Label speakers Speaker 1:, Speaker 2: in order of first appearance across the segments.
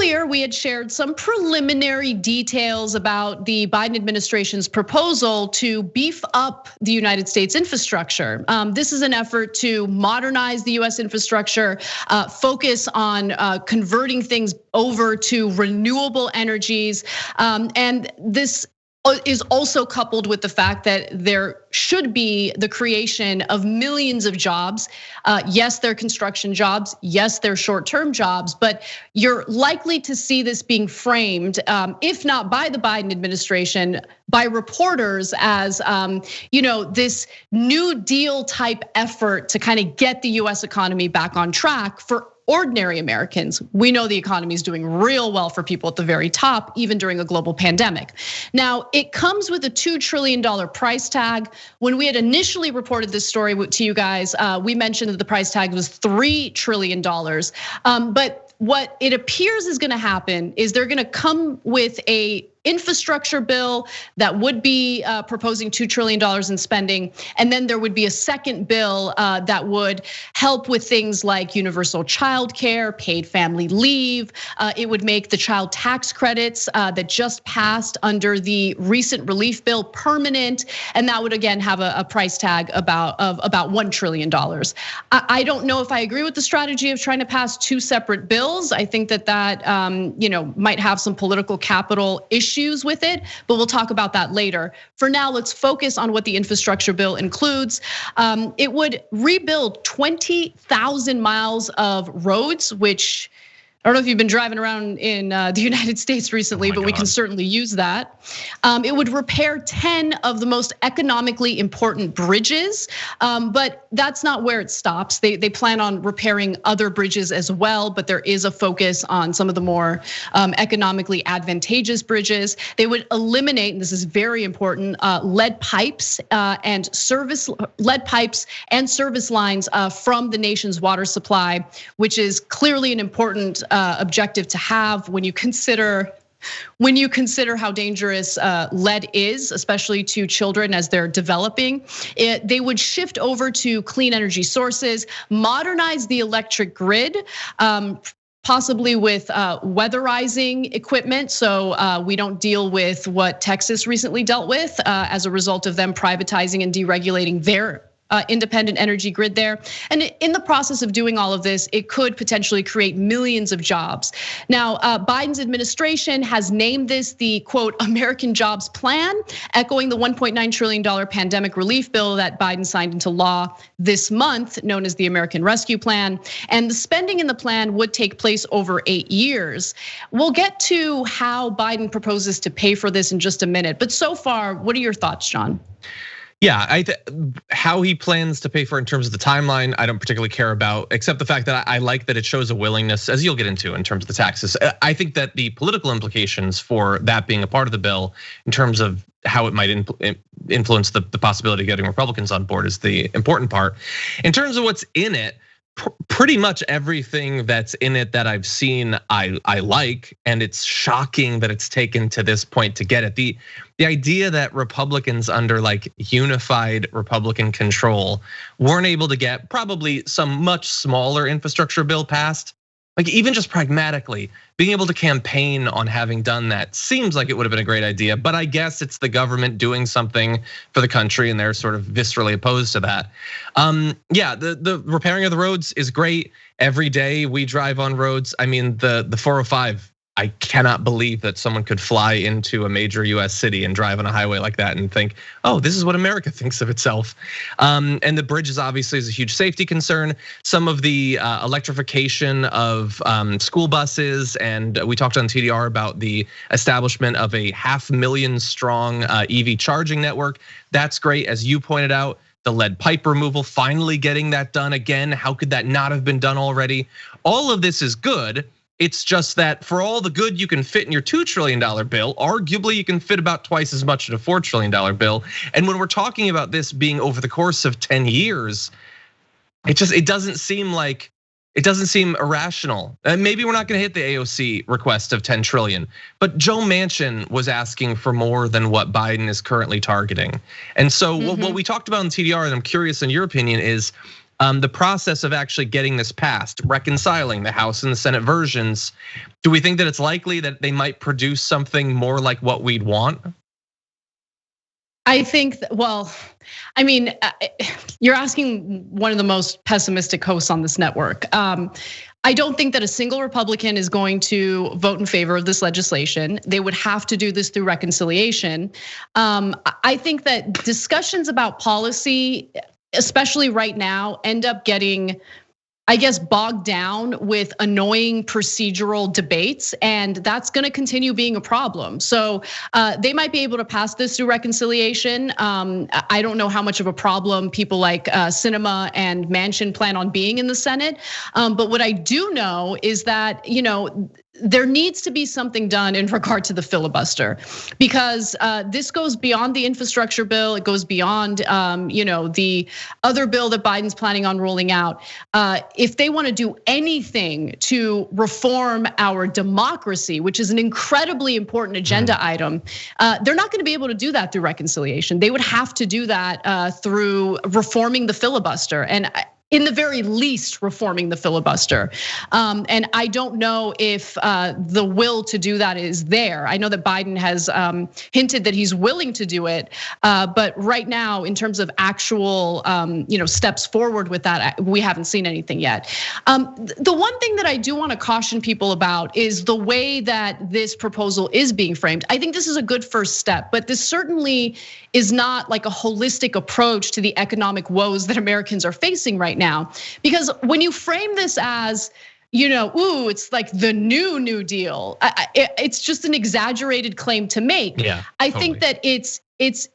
Speaker 1: earlier, we had shared some preliminary details about the Biden administration's proposal to beef up the United States infrastructure. This is an effort to modernize the US infrastructure, focus on converting things over to renewable energies. And this is also coupled with the fact that there should be the creation of millions of jobs. Yes, they're construction jobs. Yes, they're short-term jobs, but you're likely to see this being framed, if not by the Biden administration, by reporters as this New Deal type effort to kind of get the US economy back on track for ordinary Americans. We know the economy is doing real well for people at the very top, even during a global pandemic. Now, it comes with a $2 trillion price tag. When we had initially reported this story to you guys, we mentioned that the price tag was $3 trillion. But what it appears is gonna happen is they're gonna come with a infrastructure bill that would be proposing $2 trillion in spending. And then there would be a second bill that would help with things like universal childcare, paid family leave. It would make the child tax credits that just passed under the recent relief bill permanent. And that would again have a price tag of about $1 trillion. I don't know if I agree with the strategy of trying to pass two separate bills. I think that might have some political capital issues with it, but we'll talk about that later. For now, let's focus on what the infrastructure bill includes. It would rebuild 20,000 miles of roads, which I don't know if you've been driving around in the United States recently, but we can certainly use that. It would repair 10 of the most economically important bridges, but that's not where it stops. They plan on repairing other bridges as well, but there is a focus on some of the more economically advantageous bridges. They would eliminate, and this is very important, lead pipes and service lines from the nation's water supply, which is clearly an important objective to have when you consider how dangerous lead is, especially to children as they're developing. They would shift over to clean energy sources, modernize the electric grid, possibly with weatherizing equipment, so we don't deal with what Texas recently dealt with as a result of them privatizing and deregulating their independent energy grid there. And in the process of doing all of this, it could potentially create millions of jobs. Now, Biden's administration has named this the quote, American Jobs Plan, echoing the $1.9 trillion pandemic relief bill that Biden signed into law this month, known as the American Rescue Plan. And the spending in the plan would take place over 8 years. We'll get to how Biden proposes to pay for this in just a minute. But so far, what are your thoughts, John?
Speaker 2: Yeah, how he plans to pay for it in terms of the timeline, I don't particularly care about, except the fact that I like that it shows a willingness, as you'll get into in terms of the taxes. I think that the political implications for that being a part of the bill, in terms of how it might influence the possibility of getting Republicans on board, is the important part. In terms of what's in it, pretty much everything that's in it that I've seen, I like, and it's shocking that it's taken to this point to get it. The idea that Republicans under like unified Republican control weren't able to get probably some much smaller infrastructure bill passed, like even just pragmatically, being able to campaign on having done that seems like it would have been a great idea, but I guess it's the government doing something for the country and they're sort of viscerally opposed to that. Yeah, the repairing of the roads is great. Every day we drive on roads. I mean, the 405, I cannot believe that someone could fly into a major US city and drive on a highway like that and think, oh, this is what America thinks of itself. And the bridges obviously is a huge safety concern. Some of the electrification of school buses, and we talked on TDR about the establishment of a 500,000 strong EV charging network. That's great, as you pointed out. The lead pipe removal, finally getting that done again. How could that not have been done already? All of this is good. It's just that for all the good you can fit in your $2 trillion bill, arguably you can fit about twice as much in a $4 trillion bill. And when we're talking about this being over the course of 10 years, it doesn't seem irrational. And maybe we're not gonna hit the AOC request of 10 trillion, but Joe Manchin was asking for more than what Biden is currently targeting. And so what we talked about in TDR, and I'm curious in your opinion, is The process of actually getting this passed, reconciling the House and the Senate versions, do we think that it's likely that they might produce something more like what we'd want?
Speaker 1: I think, well, I mean, you're asking one of the most pessimistic hosts on this network. I don't think that a single Republican is going to vote in favor of this legislation. They would have to do this through reconciliation. I think that discussions about policy, especially right now, end up getting, I guess, bogged down with annoying procedural debates, and that's gonna continue being a problem. So they might be able to pass this through reconciliation. I don't know how much of a problem people like Sinema and Manchin plan on being in the Senate. But what I do know is that, there needs to be something done in regard to the filibuster, because this goes beyond the infrastructure bill. It goes beyond the other bill that Biden's planning on rolling out. If they want to do anything to reform our democracy, which is an incredibly important agenda item, they're not going to be able to do that through reconciliation. They would have to do that through reforming the filibuster, and in the very least, reforming the filibuster. And I don't know if the will to do that is there. I know that Biden has hinted that he's willing to do it, but right now, in terms of actual steps forward with that, we haven't seen anything yet. The one thing that I do want to caution people about is the way that this proposal is being framed. I think this is a good first step, but this certainly is not like a holistic approach to the economic woes that Americans are facing right now. Because when you frame this as, ooh, it's like the New Deal, it's just an exaggerated claim to make.
Speaker 2: Yeah,
Speaker 1: I think that it's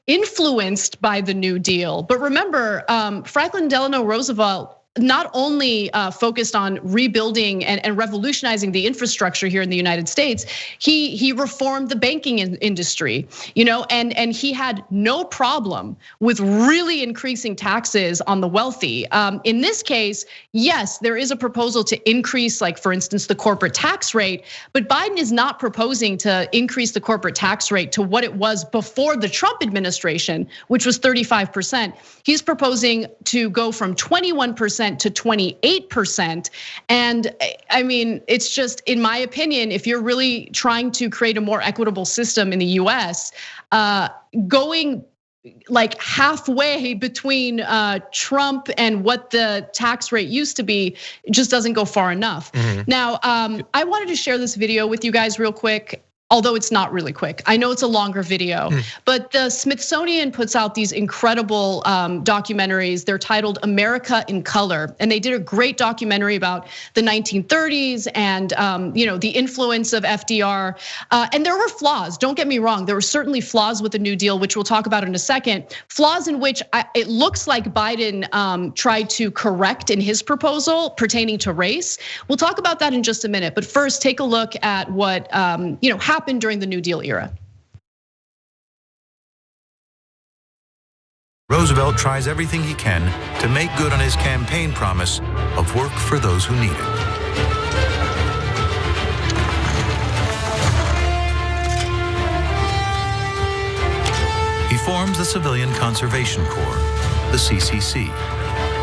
Speaker 1: influenced by the New Deal. But remember, Franklin Delano Roosevelt not only focused on rebuilding and revolutionizing the infrastructure here in the United States, he reformed the banking industry, and he had no problem with really increasing taxes on the wealthy. In this case, yes, there is a proposal to increase, like for instance, the corporate tax rate, but Biden is not proposing to increase the corporate tax rate to what it was before the Trump administration, which was 35%. He's proposing to go from 21% to 28%. And I mean, it's just, in my opinion, if you're really trying to create a more equitable system in the US, going like halfway between Trump and what the tax rate used to be just doesn't go far enough. Now, I wanted to share this video with you guys real quick. Although it's not really quick. I know it's a longer video, but the Smithsonian puts out these incredible documentaries. They're titled America in Color. And they did a great documentary about the 1930s and the influence of FDR. And there were flaws, don't get me wrong. There were certainly flaws with the New Deal, which we'll talk about in a second. Flaws in which it looks like Biden tried to correct in his proposal pertaining to race. We'll talk about that in just a minute. But first, take a look at what happened during the New Deal era.
Speaker 3: Roosevelt tries everything he can to make good on his campaign promise of work for those who need it. He forms the Civilian Conservation Corps, the CCC,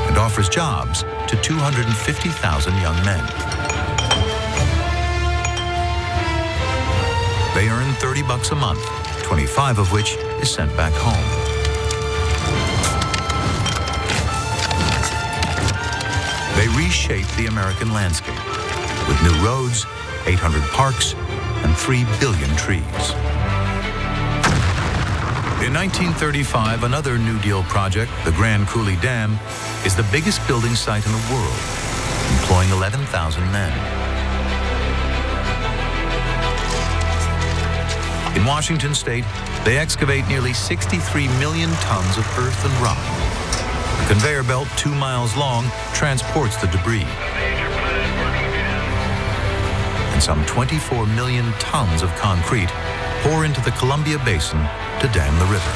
Speaker 3: and offers jobs to 250,000 young men. They earn $30 a month, 25 of which is sent back home. They reshape the American landscape with new roads, 800 parks, and 3 billion trees. In 1935, another New Deal project, the Grand Coulee Dam, is the biggest building site in the world, employing 11,000 men. In Washington state, they excavate nearly 63 million tons of earth and rock. A conveyor belt 2 miles long transports the debris. And some 24 million tons of concrete pour into the Columbia Basin to dam the river.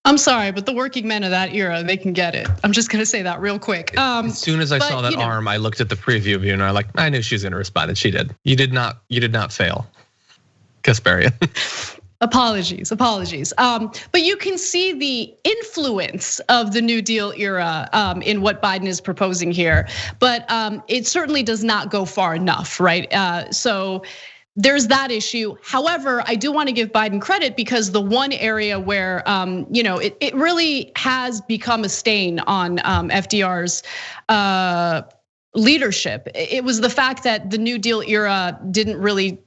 Speaker 1: I'm sorry, but the working men of that era, they can get it. I'm just gonna say that real quick.
Speaker 2: As soon as I saw that arm, I looked at the preview view and I knew she was gonna respond, and she did. You did not fail, Kasparian.
Speaker 1: Apologies. But you can see the influence of the New Deal era in what Biden is proposing here. But it certainly does not go far enough, right? So there's that issue. However, I do want to give Biden credit because the one area where it really has become a stain on FDR's leadership. It was the fact that the New Deal era didn't really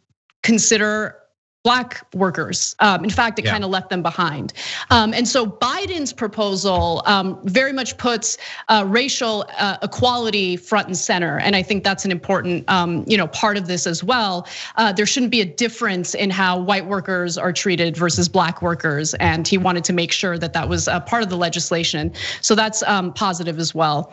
Speaker 1: consider Black workers. In fact, it kind of left them behind. And so Biden's proposal very much puts racial equality front and center. And I think that's an important part of this as well. There shouldn't be a difference in how white workers are treated versus Black workers. And he wanted to make sure that that was a part of the legislation. So that's positive as well.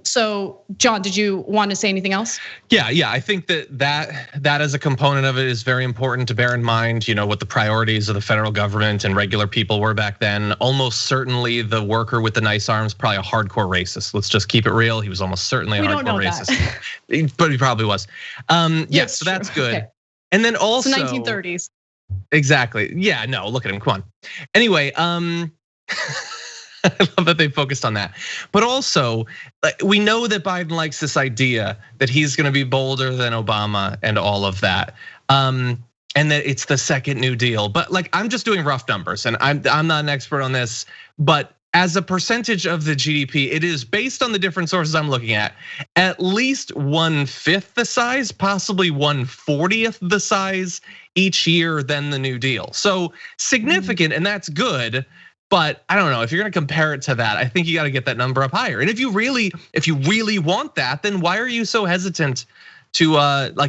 Speaker 1: So John, did you want to say anything else?
Speaker 2: Yeah, I think that as a component of it is very important to bear in mind, what the priorities of the federal government and regular people were back then. Almost certainly the worker with the nice arms, probably a hardcore racist. Let's just keep it real. He was almost certainly a hardcore racist, but he probably was. Yeah, so that's good. Okay. And then also
Speaker 1: it's the 1930s.
Speaker 2: Exactly. Yeah, no, look at him. Come on. Anyway, I love that they focused on that. But also, we know that Biden likes this idea that he's gonna be bolder than Obama and all of that. And that it's the second New Deal. But I'm just doing rough numbers, and I'm not an expert on this, but as a percentage of the GDP, it is based on the different sources I'm looking at least 1/5 the size, possibly 1/40th the size each year than the New Deal. So significant, and that's good. But I don't know, if you're gonna compare it to that, I think you gotta get that number up higher. And if you really want that, then why are you so hesitant to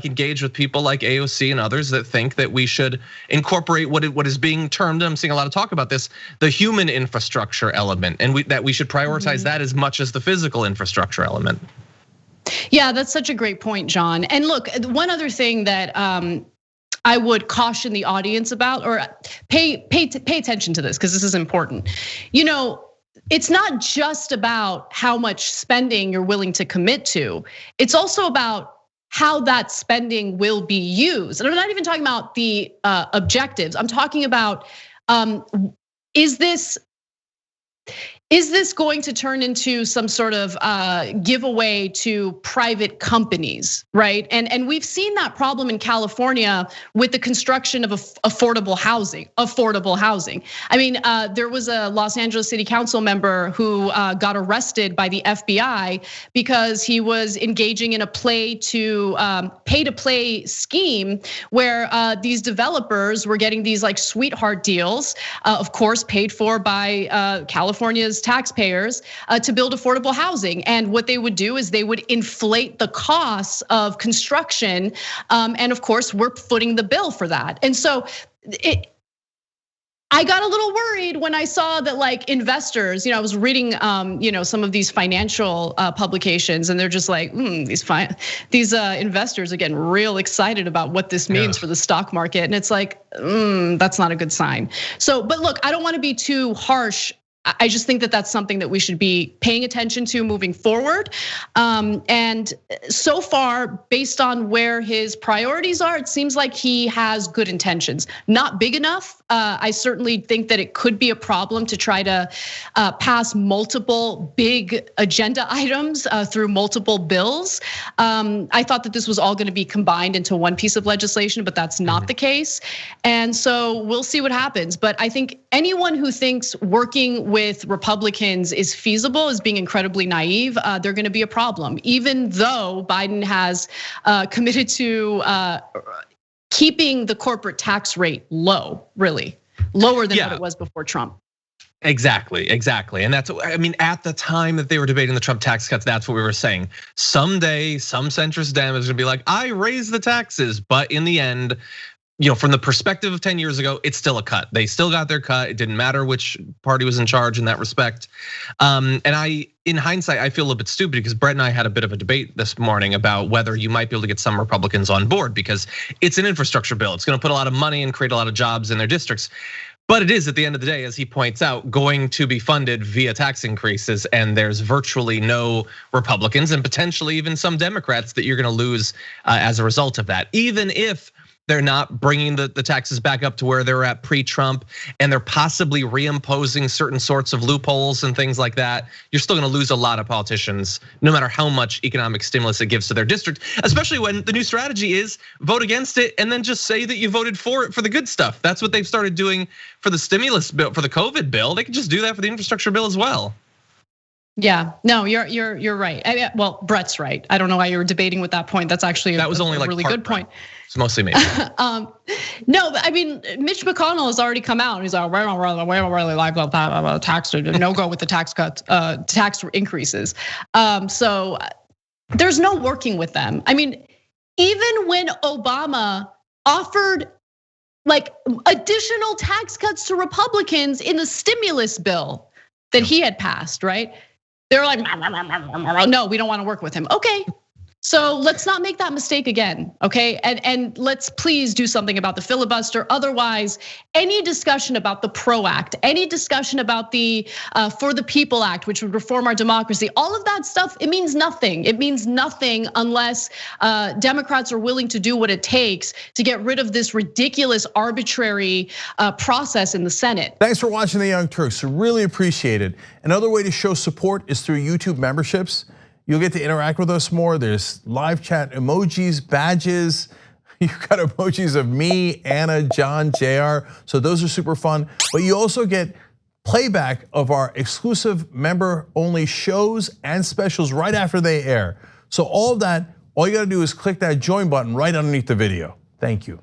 Speaker 2: engage with people like AOC and others that think that we should incorporate what is being termed, I'm seeing a lot of talk about this, the human infrastructure element, and that we should prioritize that as much as the physical infrastructure element.
Speaker 1: Yeah, that's such a great point, John. And look, one other thing that I would caution the audience about, or pay attention to this because this is important. It's not just about how much spending you're willing to commit to. It's also about how that spending will be used. And I'm not even talking about the objectives. I'm talking about, is this going to turn into some sort of giveaway to private companies, right? And we've seen that problem in California with the construction of affordable housing. I mean, there was a Los Angeles City Council member who got arrested by the FBI because he was engaging in a pay-to-play scheme where these developers were getting these sweetheart deals, of course, paid for by California's taxpayers to build affordable housing. And what they would do is they would inflate the costs of construction. And of course, we're footing the bill for that. And so I got a little worried when I saw that investors, I was reading some of these financial publications, and they're just these investors are getting real excited about what this means for the stock market. And it's that's not a good sign. So, but look, I don't want to be too harsh. I just think that that's something that we should be paying attention to moving forward. And so far, based on where his priorities are, it seems like he has good intentions. Not big enough. I certainly think that it could be a problem to try to pass multiple big agenda items through multiple bills. I thought that this was all going to be combined into one piece of legislation, but that's not the case. And so we'll see what happens. But I think anyone who thinks working with Republicans is feasible is being incredibly naive. They're going to be a problem, even though Biden has committed to keeping the corporate tax rate low, really lower than what it was before Trump.
Speaker 2: Exactly. And that's, at the time that they were debating the Trump tax cuts, that's what we were saying. Someday, some centrist Dem is gonna be like, I raised the taxes, but in the end, from the perspective of 10 years ago, it's still a cut. They still got their cut. It didn't matter which party was in charge in that respect. And in hindsight, I feel a little bit stupid because Brett and I had a bit of a debate this morning about whether you might be able to get some Republicans on board because it's an infrastructure bill. It's gonna put a lot of money and create a lot of jobs in their districts. But it is, at the end of the day, as he points out, going to be funded via tax increases, and there's virtually no Republicans and potentially even some Democrats that you're gonna lose as a result of that. Even if They're not bringing the taxes back up to where they were at pre-Trump, and they're possibly reimposing certain sorts of loopholes and things like that. You're still gonna lose a lot of politicians, no matter how much economic stimulus it gives to their district, especially when the new strategy is vote against it and then just say that you voted for it for the good stuff. That's what they've started doing for the stimulus bill, for the COVID bill. They could just do that for the infrastructure bill as well.
Speaker 1: Yeah, no, you're right. Well, Brett's right. I don't know why you were debating with that point. That's actually a really good point.
Speaker 2: It's mostly me.
Speaker 1: No, but I mean, Mitch McConnell has already come out. He's like, we don't really like the tax, no go with the tax cuts, tax increases. So there's no working with them. I mean, even when Obama offered like additional tax cuts to Republicans in the stimulus bill that he had passed, right? They're like, no, we don't want to work with him. Okay, so let's not make that mistake again, okay? And let's please do something about the filibuster. Otherwise, any discussion about the PRO Act, any discussion about the For the People Act, which would reform our democracy, all of that stuff, it means nothing. It means nothing unless Democrats are willing to do what it takes to get rid of this ridiculous, arbitrary process in the Senate.
Speaker 4: Thanks for watching The Young Turks, really appreciate it. Another way to show support is through YouTube memberships. You'll get to interact with us more. There's live chat emojis, badges. You've got emojis of me, Anna, John, JR. So those are super fun. But you also get playback of our exclusive member-only shows and specials right after they air. So all of that, all you gotta do is click that join button right underneath the video. Thank you.